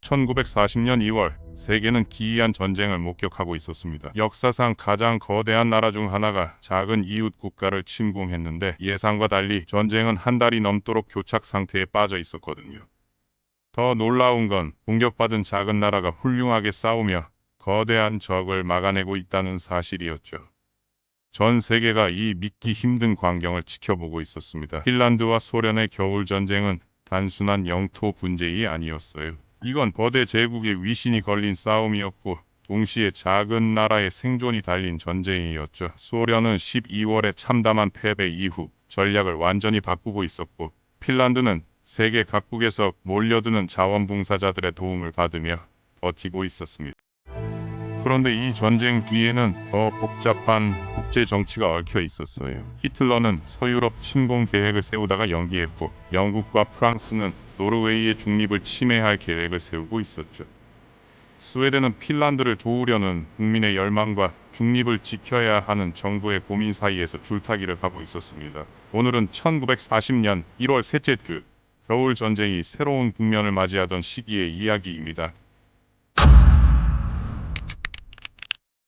1940년 2월, 세계는 기이한 전쟁을 목격하고 있었습니다. 역사상 가장 거대한 나라 중 하나가 작은 이웃 국가를 침공했는데 예상과 달리 전쟁은 한 달이 넘도록 교착 상태에 빠져 있었거든요. 더 놀라운 건 공격받은 작은 나라가 훌륭하게 싸우며 거대한 적을 막아내고 있다는 사실이었죠. 전 세계가 이 믿기 힘든 광경을 지켜보고 있었습니다. 핀란드와 소련의 겨울 전쟁은 단순한 영토 분쟁이 아니었어요. 이건 거대 제국의 위신이 걸린 싸움이었고 동시에 작은 나라의 생존이 달린 전쟁이었죠. 소련은 12월에 참담한 패배 이후 전략을 완전히 바꾸고 있었고 핀란드는 세계 각국에서 몰려드는 자원봉사자들의 도움을 받으며 버티고 있었습니다. 그런데 이 전쟁 뒤에는 더 복잡한 국제 정치가 얽혀 있었어요. 히틀러는 서유럽 침공 계획을 세우다가 연기했고 영국과 프랑스는 노르웨이의 중립을 침해할 계획을 세우고 있었죠. 스웨덴은 핀란드를 도우려는 국민의 열망과 중립을 지켜야 하는 정부의 고민 사이에서 줄타기를 하고 있었습니다. 오늘은 1940년 1월 셋째 주 겨울 전쟁이 새로운 국면을 맞이하던 시기의 이야기입니다.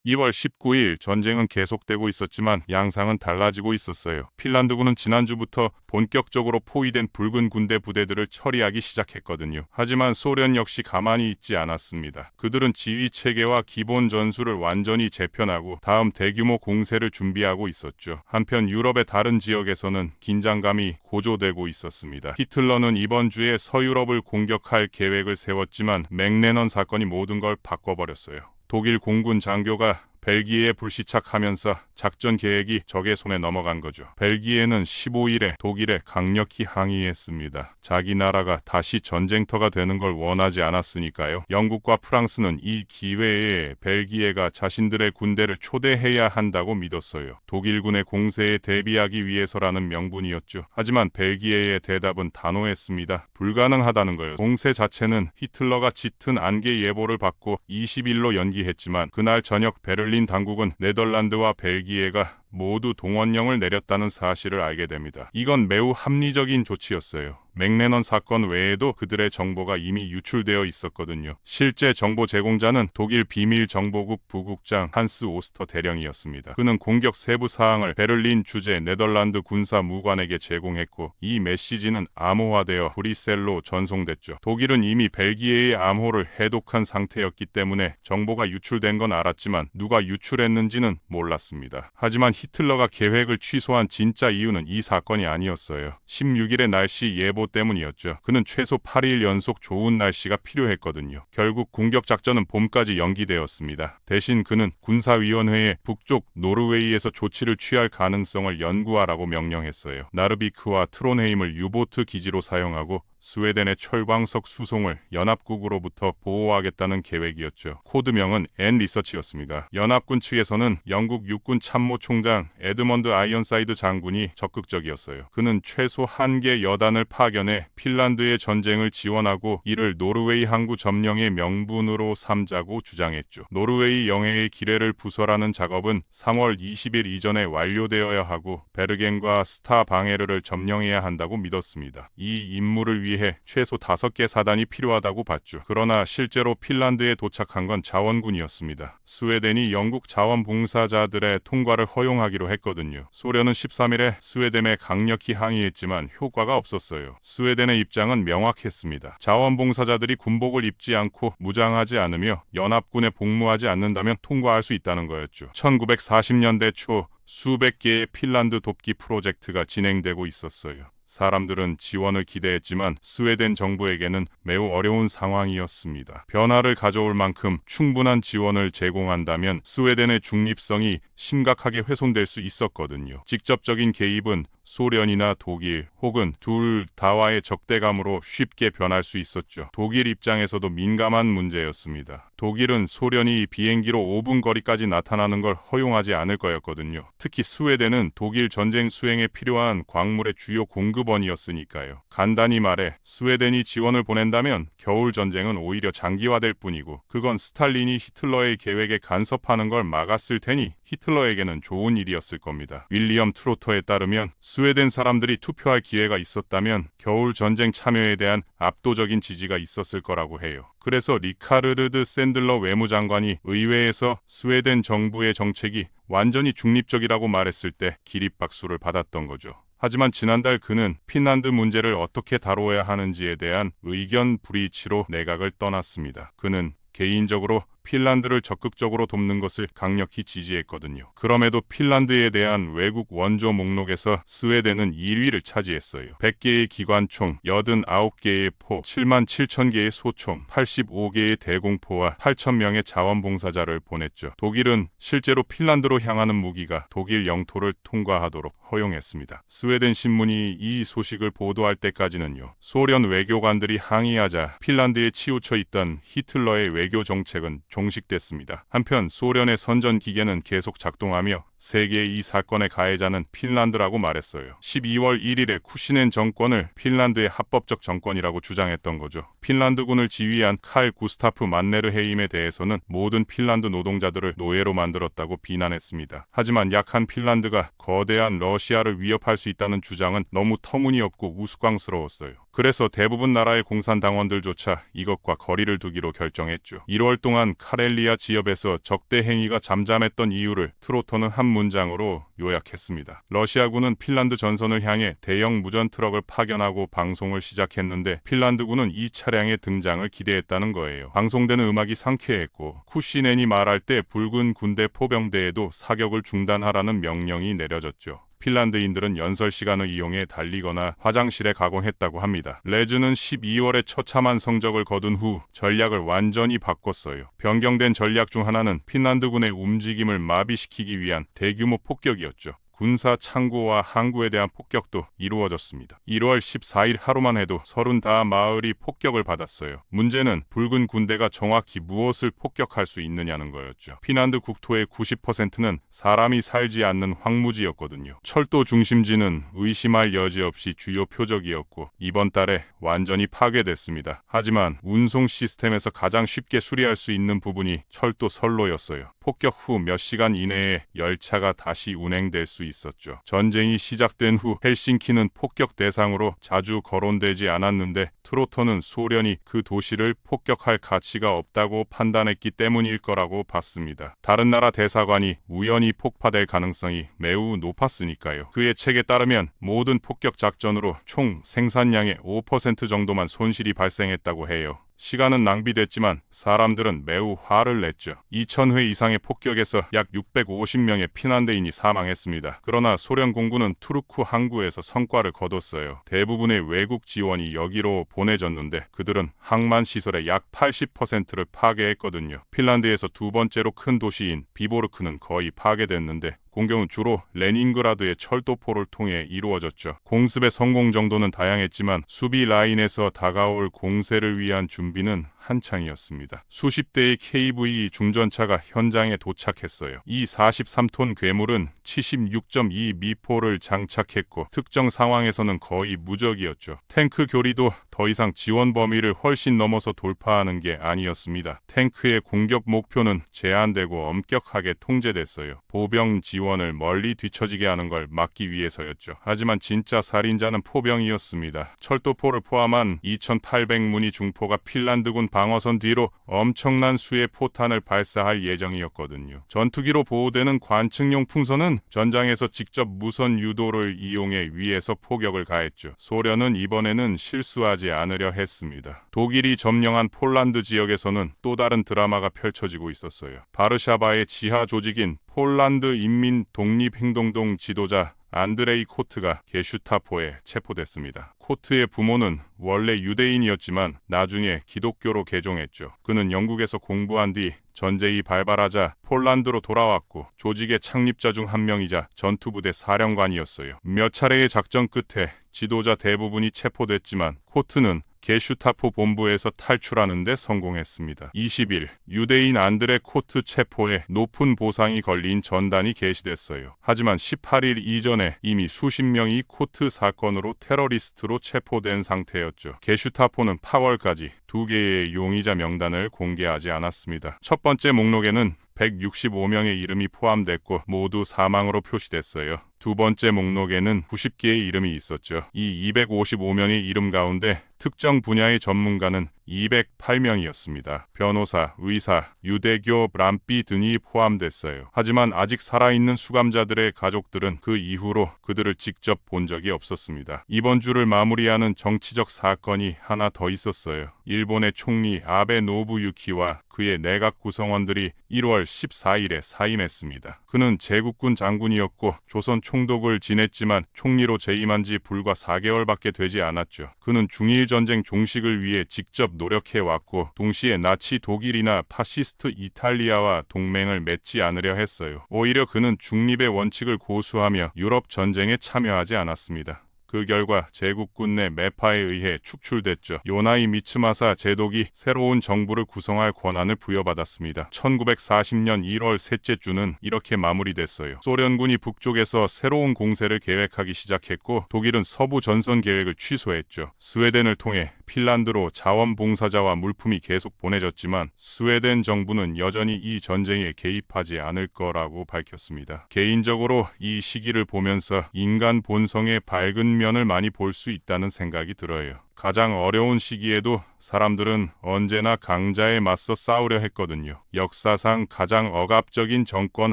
2월 19일 전쟁은 계속되고 있었지만 양상은 달라지고 있었어요. 핀란드군은 지난주부터 본격적으로 포위된 붉은 군대 부대들을 처리하기 시작했거든요. 하지만 소련 역시 가만히 있지 않았습니다. 그들은 지휘 체계와 기본 전술을 완전히 재편하고 다음 대규모 공세를 준비하고 있었죠. 한편 유럽의 다른 지역에서는 긴장감이 고조되고 있었습니다. 히틀러는 이번 주에 서유럽을 공격할 계획을 세웠지만 맥레넌 사건이 모든 걸 바꿔버렸어요. 독일 공군 장교가 벨기에에 불시착하면서 작전 계획이 적의 손에 넘어간 거죠. 벨기에는 15일에 독일에 강력히 항의했습니다. 자기 나라가 다시 전쟁터가 되는 걸 원하지 않았으니까요. 영국과 프랑스는 이 기회에 벨기에가 자신들의 군대를 초대해야 한다고 믿었어요. 독일군의 공세에 대비하기 위해서라는 명분이었죠. 하지만 벨기에의 대답은 단호했습니다. 불가능하다는 거예요. 공세 자체는 히틀러가 짙은 안개 예보를 받고 20일로 연기했지만 그날 저녁 베를린 당국은 네덜란드와 벨기에가 모두 동원령을 내렸다는 사실을 알게 됩니다. 이건 매우 합리적인 조치였어요. 맥레넌 사건 외에도 그들의 정보가 이미 유출되어 있었거든요. 실제 정보 제공자는 독일 비밀정보국 부국장 한스 오스터 대령이었습니다. 그는 공격 세부 사항을 베를린 주재 네덜란드 군사 무관에게 제공했고 이 메시지는 암호화되어 브뤼셀로 전송됐죠. 독일은 이미 벨기에의 암호를 해독한 상태였기 때문에 정보가 유출된 건 알았지만 누가 유출했는지는 몰랐습니다. 하지만 히틀러가 계획을 취소한 진짜 이유는 이 사건이 아니었어요. 16일의 날씨 예보 때문이었죠. 그는 최소 8일 연속 좋은 날씨가 필요했거든요. 결국 공격 작전은 봄까지 연기되었습니다. 대신 그는 군사위원회에 북쪽 노르웨이에서 조치를 취할 가능성을 연구하라고 명령했어요. 나르비크와 트론헤임을 유보트 기지로 사용하고 스웨덴의 철광석 수송을 연합국으로부터 보호하겠다는 계획이었죠. 코드명은 N 리서치였습니다. 연합군 측에서는 영국 육군 참모총장 에드먼드 아이언사이드 장군이 적극적이었어요. 그는 최소 1개 여단을 파견해 핀란드의 전쟁을 지원하고 이를 노르웨이 항구 점령의 명분으로 삼자고 주장했죠. 노르웨이 영해의 기뢰를 부설하는 작업은 3월 20일 이전에 완료되어야 하고 베르겐과 스타방에르를 점령해야 한다고 믿었습니다. 이 임무를 위해 최소 5개 사단이 필요하다고 봤죠. 그러나 실제로 핀란드에 도착한 건 자원군이었습니다. 스웨덴이 영국 자원봉사자들의 통과를 허용하기로 했거든요. 소련은 13일에 스웨덴에 강력히 항의했지만 효과가 없었어요. 스웨덴의 입장은 명확했습니다. 자원봉사자들이 군복을 입지 않고 무장하지 않으며 연합군에 복무하지 않는다면 통과할 수 있다는 거였죠. 1940년대 초 수백 개의 핀란드 돕기 프로젝트가 진행되고 있었어요. 사람들은 지원을 기대했지만 스웨덴 정부에게는 매우 어려운 상황이었습니다. 변화를 가져올 만큼 충분한 지원을 제공한다면 스웨덴의 중립성이 심각하게 훼손될 수 있었거든요. 직접적인 개입은 소련이나 독일 혹은 둘 다와의 적대감으로 쉽게 변할 수 있었죠. 독일 입장에서도 민감한 문제였습니다. 독일은 소련이 비행기로 5분 거리까지 나타나는 걸 허용하지 않을 거였거든요. 특히 스웨덴은 독일 전쟁 수행에 필요한 광물의 주요 공급원이었으니까요. 간단히 말해 스웨덴이 지원을 보낸다면 겨울 전쟁은 오히려 장기화될 뿐이고 그건 스탈린이 히틀러의 계획에 간섭하는 걸 막았을 테니 히틀러에게는 좋은 일이었을 겁니다. 윌리엄 트로터에 따르면 스웨덴 사람들이 투표할 기회가 있었다면 겨울 전쟁 참여에 대한 압도적인 지지가 있었을 거라고 해요. 그래서 리카르드 샌들러 외무장관이 의회에서 스웨덴 정부의 정책이 완전히 중립적이라고 말했을 때 기립박수를 받았던 거죠. 하지만 지난달 그는 핀란드 문제를 어떻게 다뤄야 하는지에 대한 의견 불이치로 내각을 떠났습니다. 그는 개인적으로 핀란드를 적극적으로 돕는 것을 강력히 지지했거든요. 그럼에도 핀란드에 대한 외국 원조 목록에서 스웨덴은 1위를 차지했어요. 100개의 기관총, 89개의 포, 7만 7천 개의 소총, 85개의 대공포와 8천 명의 자원봉사자를 보냈죠. 독일은 실제로 핀란드로 향하는 무기가 독일 영토를 통과하도록 허용했습니다. 스웨덴 신문이 이 소식을 보도할 때까지는요. 소련 외교관들이 항의하자 핀란드에 치우쳐 있던 히틀러의 외교 정책은 종식됐습니다. 한편 소련의 선전 기계는 계속 작동하며 세계의 이 사건의 가해자는 핀란드라고 말했어요. 12월 1일에 쿠시넨 정권을 핀란드의 합법적 정권이라고 주장했던 거죠. 핀란드군을 지휘한 칼 구스타프 만네르헤임에 대해서는 모든 핀란드 노동자들을 노예로 만들었다고 비난했습니다. 하지만 약한 핀란드가 거대한 러시아를 위협할 수 있다는 주장은 너무 터무니없고 우스꽝스러웠어요. 그래서 대부분 나라의 공산당원들조차 이것과 거리를 두기로 결정했죠. 1월 동안 카렐리아 지역에서 적대 행위가 잠잠했던 이유를 트로터는 한 문장으로 요약했습니다. 러시아군은 핀란드 전선을 향해 대형 무전 트럭을 파견하고 방송을 시작했는데 핀란드군은 이 차량의 등장을 기대했다는 거예요. 방송되는 음악이 상쾌했고 쿠시넨이 말할 때 붉은 군대 포병대에도 사격을 중단하라는 명령이 내려졌죠. 핀란드인들은 연설 시간을 이용해 달리거나 화장실에 가곤 했다고 합니다. 레즈는 12월에 처참한 성적을 거둔 후 전략을 완전히 바꿨어요. 변경된 전략 중 하나는 핀란드군의 움직임을 마비시키기 위한 대규모 폭격이었죠. 군사 창고와 항구에 대한 폭격도 이루어졌습니다. 1월 14일 하루만 해도 30마을이 폭격을 받았어요. 문제는 붉은 군대가 정확히 무엇을 폭격할 수 있느냐는 거였죠. 핀란드 국토의 90%는 사람이 살지 않는 황무지였거든요. 철도 중심지는 의심할 여지 없이 주요 표적이었고 이번 달에 완전히 파괴됐습니다. 하지만 운송 시스템에서 가장 쉽게 수리할 수 있는 부분이 철도 선로였어요. 폭격 후 몇 시간 이내에 열차가 다시 운행될 수 있었죠. 전쟁이 시작된 후 헬싱키는 폭격 대상으로 자주 거론되지 않았는데 트로터는 소련이 그 도시를 폭격할 가치가 없다고 판단했기 때문일 거라고 봤습니다. 다른 나라 대사관이 우연히 폭파될 가능성이 매우 높았으니까요. 그의 책에 따르면 모든 폭격 작전으로 총 생산량의 5% 정도만 손실이 발생했다고 해요. 시간은 낭비됐지만 사람들은 매우 화를 냈죠. 2000회 이상의 폭격에서 약 650명의 핀란드인이 사망했습니다. 그러나 소련 공군은 투르크 항구에서 성과를 거뒀어요. 대부분의 외국 지원이 여기로 보내졌는데 그들은 항만 시설의 약 80%를 파괴했거든요. 핀란드에서 두 번째로 큰 도시인 비보르크는 거의 파괴됐는데 공격은 주로 레닌그라드의 철도포를 통해 이루어졌죠. 공습의 성공 정도는 다양했지만 수비 라인에서 다가올 공세를 위한 준비는 한창이었습니다. 수십 대의 KV 중전차가 현장에 도착했어요. 이 43톤 괴물은 76.2 미포를 장착했고 특정 상황에서는 거의 무적이었죠. 탱크 교리도 더 이상 지원 범위를 훨씬 넘어서 돌파하는 게 아니었습니다. 탱크의 공격 목표는 제한되고 엄격하게 통제됐어요. 보병 지원을 멀리 뒤처지게 하는 걸 막기 위해서였죠. 하지만 진짜 살인자는 포병이었습니다. 철도포를 포함한 2,800문의 중포가 핀란드군 방어선 뒤로 엄청난 수의 포탄을 발사할 예정이었거든요. 전투기로 보호되는 관측용 풍선은 전장에서 직접 무선 유도를 이용해 위에서 포격을 가했죠. 소련은 이번에는 실수하지 않으려 했습니다. 독일이 점령한 폴란드 지역에서는 또 다른 드라마가 펼쳐지고 있었어요. 바르샤바의 지하 조직인 폴란드 인민 독립행동동 지도자 안드레이 코트가 게슈타포에 체포됐습니다. 코트의 부모는 원래 유대인이었지만 나중에 기독교로 개종했죠. 그는 영국에서 공부한 뒤 전쟁이 발발하자 폴란드로 돌아왔고 조직의 창립자 중 한 명이자 전투부대 사령관이었어요. 몇 차례의 작전 끝에 지도자 대부분이 체포됐지만 코트는 게슈타포 본부에서 탈출하는 데 성공했습니다. 20일 유대인 안드레 코트 체포에 높은 보상이 걸린 전단이 게시됐어요. 하지만 18일 이전에 이미 수십 명이 코트 사건으로 테러리스트로 체포된 상태였죠. 게슈타포는 8월까지 2개의 용의자 명단을 공개하지 않았습니다. 첫 번째 목록에는 165명의 이름이 포함됐고 모두 사망으로 표시됐어요. 두 번째 목록에는 90개의 이름이 있었죠. 이 255명의 이름 가운데 특정 분야의 전문가는 208명이었습니다. 변호사, 의사, 유대교, 람비 등이 포함됐어요. 하지만 아직 살아있는 수감자들의 가족들은 그 이후로 그들을 직접 본 적이 없었습니다. 이번 주를 마무리하는 정치적 사건이 하나 더 있었어요. 일본의 총리 아베 노부유키와 그의 내각 구성원들이 1월 14일에 사임했습니다. 그는 제국군 장군이었고 조선 총독을 지냈지만 총리로 재임한 지 불과 4개월밖에 되지 않았죠. 그는 중일 전쟁 종식을 위해 직접 노력해왔고 동시에 나치 독일이나 파시스트 이탈리아와 동맹을 맺지 않으려 했어요. 오히려 그는 중립의 원칙을 고수하며 유럽 전쟁에 참여하지 않았습니다. 그 결과 제국군 내 매파에 의해 축출됐죠. 요나이 미츠마사 제독이 새로운 정부를 구성할 권한을 부여받았습니다. 1940년 1월 셋째 주는 이렇게 마무리됐어요. 소련군이 북쪽에서 새로운 공세를 계획하기 시작했고 독일은 서부 전선 계획을 취소했죠. 스웨덴을 통해 핀란드로 자원봉사자와 물품이 계속 보내졌지만 스웨덴 정부는 여전히 이 전쟁에 개입하지 않을 거라고 밝혔습니다. 개인적으로 이 시기를 보면서 인간 본성의 밝은 면을 많이 볼 수 있다는 생각이 들어요. 가장 어려운 시기에도 사람들은 언제나 강자에 맞서 싸우려 했거든요. 역사상 가장 억압적인 정권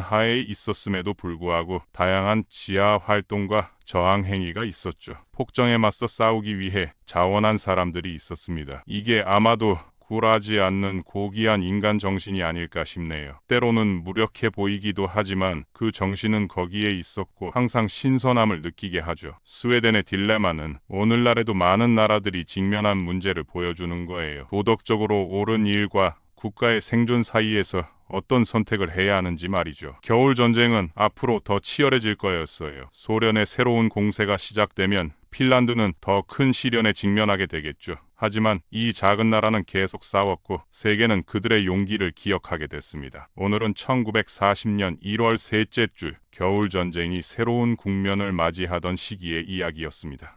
하에 있었음에도 불구하고 다양한 지하 활동과 저항 행위가 있었죠. 폭정에 맞서 싸우기 위해 자원한 사람들이 있었습니다. 이게 아마도 굴하지 않는 고귀한 인간 정신이 아닐까 싶네요. 때로는 무력해 보이기도 하지만 그 정신은 거기에 있었고 항상 신선함을 느끼게 하죠. 스웨덴의 딜레마는 오늘날에도 많은 나라들이 직면한 문제를 보여주는 거예요. 도덕적으로 옳은 일과 국가의 생존 사이에서 어떤 선택을 해야 하는지 말이죠. 겨울 전쟁은 앞으로 더 치열해질 거였어요. 소련의 새로운 공세가 시작되면 핀란드는 더 큰 시련에 직면하게 되겠죠. 하지만 이 작은 나라는 계속 싸웠고 세계는 그들의 용기를 기억하게 됐습니다. 오늘은 1940년 1월 셋째 주 겨울 전쟁이 새로운 국면을 맞이하던 시기의 이야기였습니다.